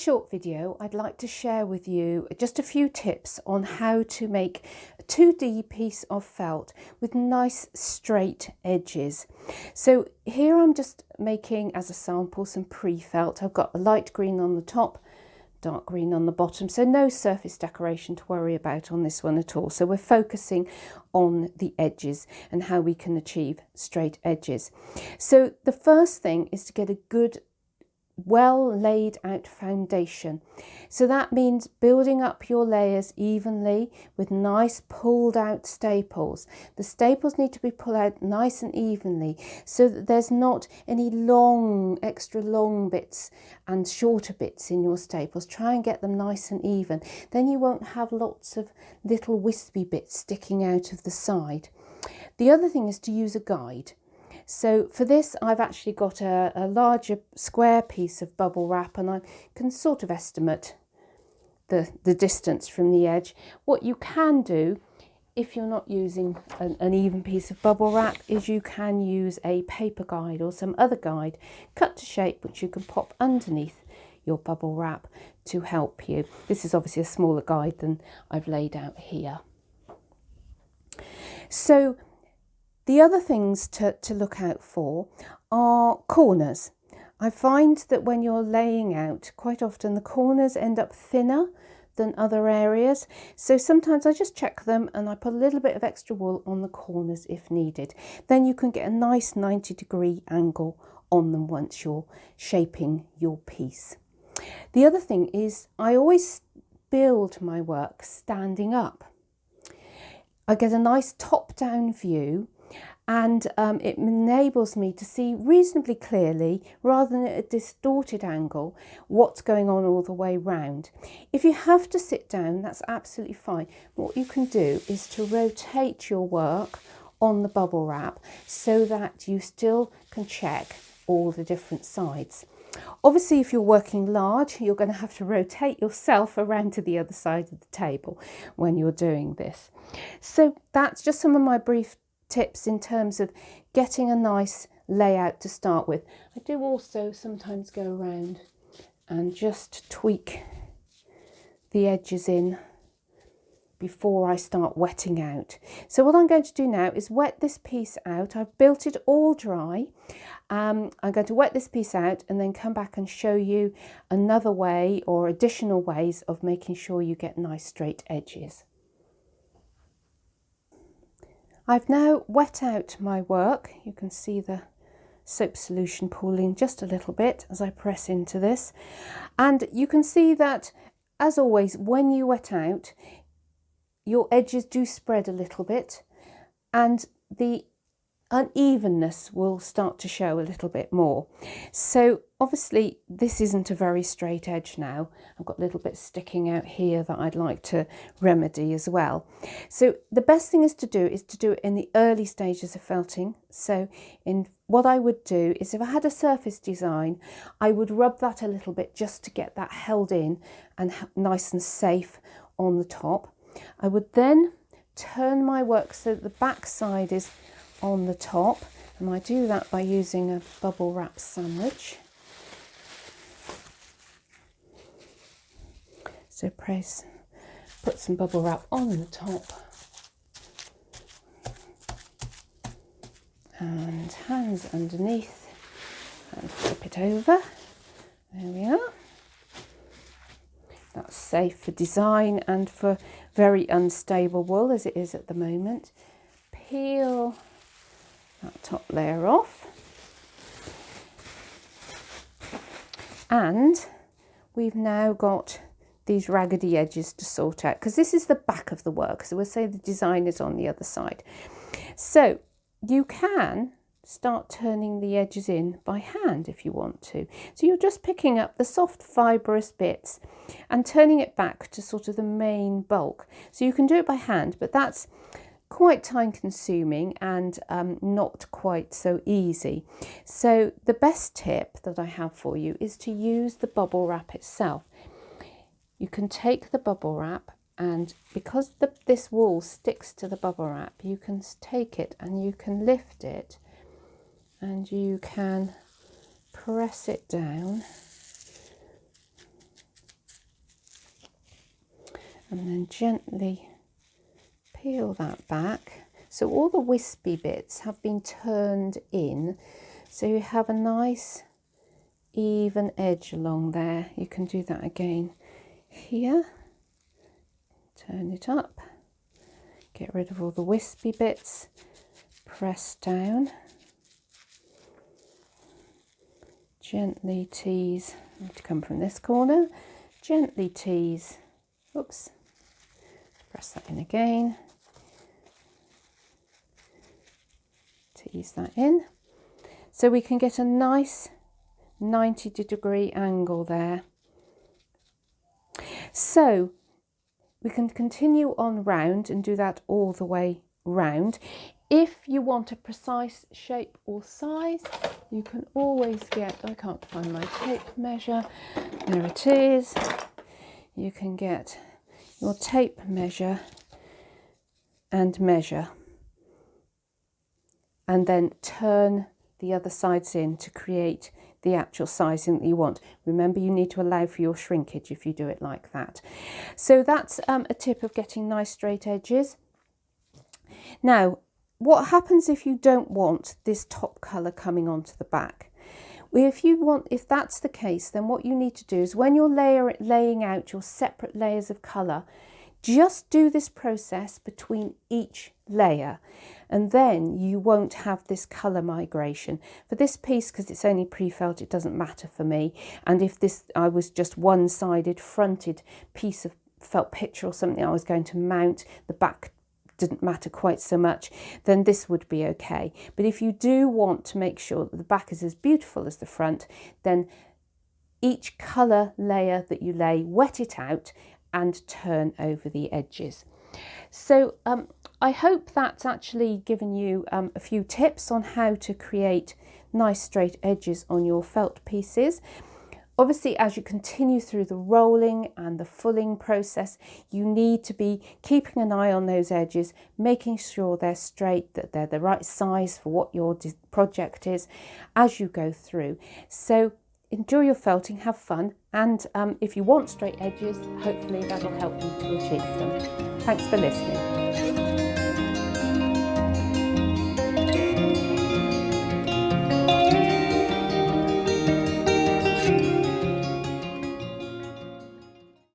short video, I'd like to share with you just a few tips on how to make a 2D piece of felt with nice straight edges. So here I'm just making as a sample some pre-felt. I've got a light green on the top, dark green on the bottom, so no surface decoration to worry about on this one at all. So we're focusing on the edges and how we can achieve straight edges. So the first thing is to get a good well laid out foundation. So that means building up your layers evenly with nice pulled out staples. The staples need to be pulled out nice and evenly so that there's not any extra long bits and shorter bits in your staples. Try and get them nice and even. Then you won't have lots of little wispy bits sticking out of the side. The other thing is to use a guide. So for this, I've actually got a larger square piece of bubble wrap, and I can sort of estimate the distance from the edge. What you can do, if you're not using an even piece of bubble wrap, is you can use a paper guide or some other guide cut to shape, which you can pop underneath your bubble wrap to help you. This is obviously a smaller guide than I've laid out here. So the other things to look out for are corners. I find that when you're laying out, quite often the corners end up thinner than other areas. So sometimes I just check them and I put a little bit of extra wool on the corners if needed. Then you can get a nice 90-degree angle on them once you're shaping your piece. The other thing is I always build my work standing up. I get a nice top-down view, and it enables me to see reasonably clearly, rather than at a distorted angle, what's going on all the way round. If you have to sit down, that's absolutely fine. What you can do is to rotate your work on the bubble wrap so that you still can check all the different sides. Obviously, if you're working large, you're going to have to rotate yourself around to the other side of the table when you're doing this. So that's just some of my brief tips in terms of getting a nice layout to start with. I do also sometimes go around and just tweak the edges in before I start wetting out. So what I'm going to do now is wet this piece out. I've built it all dry. I'm going to wet this piece out and then come back and show you another way or additional ways of making sure you get nice straight edges. I've now wet out my work. You can see the soap solution pooling just a little bit as I press into this. And you can see that, as always, when you wet out, your edges do spread a little bit and the unevenness will start to show a little bit more. So obviously this isn't a very straight edge now. I've got little bits sticking out here that I'd like to remedy as well. So the best thing is to do it in the early stages of felting. So what I would do is, if I had a surface design, I would rub that a little bit just to get that held in and nice and safe on the top. I would then turn my work so that the back side is on the top, and I do that by using a bubble wrap sandwich. So put some bubble wrap on the top and hands underneath and flip it over. There we are. That's safe for design and for very unstable wool as it is at the moment. Peel that top layer off, and we've now got these raggedy edges to sort out, because this is the back of the work, so we'll say the design is on the other side. So you can start turning the edges in by hand if you want to. So you're just picking up the soft fibrous bits and turning it back to sort of the main bulk. So you can do it by hand, but that's quite time consuming and not quite so easy. So the best tip that I have for you is to use the bubble wrap itself. You can take the bubble wrap, and because this wool sticks to the bubble wrap, you can take it and you can lift it and you can press it down and then gently peel that back. So all the wispy bits have been turned in, so you have a nice even edge along there. You can do that again here. Turn it up, get rid of all the wispy bits, press down, gently tease, to come from this corner, gently tease, oops, press that in again, tease that in, so we can get a nice 90-degree angle there. So we can continue on round and do that all the way round. If you want a precise shape or size, you can always get, I can't find my tape measure, there it is. You can get your tape measure and measure, and then turn the other sides in to create the actual sizing that you want. Remember, you need to allow for your shrinkage if you do it like that. So that's a tip of getting nice straight edges. Now, what happens if you don't want this top colour coming onto the back? Well, if that's the case, then what you need to do is when you're laying out your separate layers of colour, just do this process between each layer, and then you won't have this colour migration. For this piece, because it's only pre-felt, it doesn't matter for me. And if I was just one-sided fronted piece of felt picture or something I was going to mount, the back didn't matter quite so much, then this would be okay. But if you do want to make sure that the back is as beautiful as the front, then each colour layer that you lay, wet it out and turn over the edges. So I hope that's actually given you a few tips on how to create nice straight edges on your felt pieces. Obviously, as you continue through the rolling and the fulling process, you need to be keeping an eye on those edges, making sure they're straight, that they're the right size for what your project is as you go through. So enjoy your felting, have fun, and if you want straight edges, hopefully that'll help you to achieve them. Thanks for listening.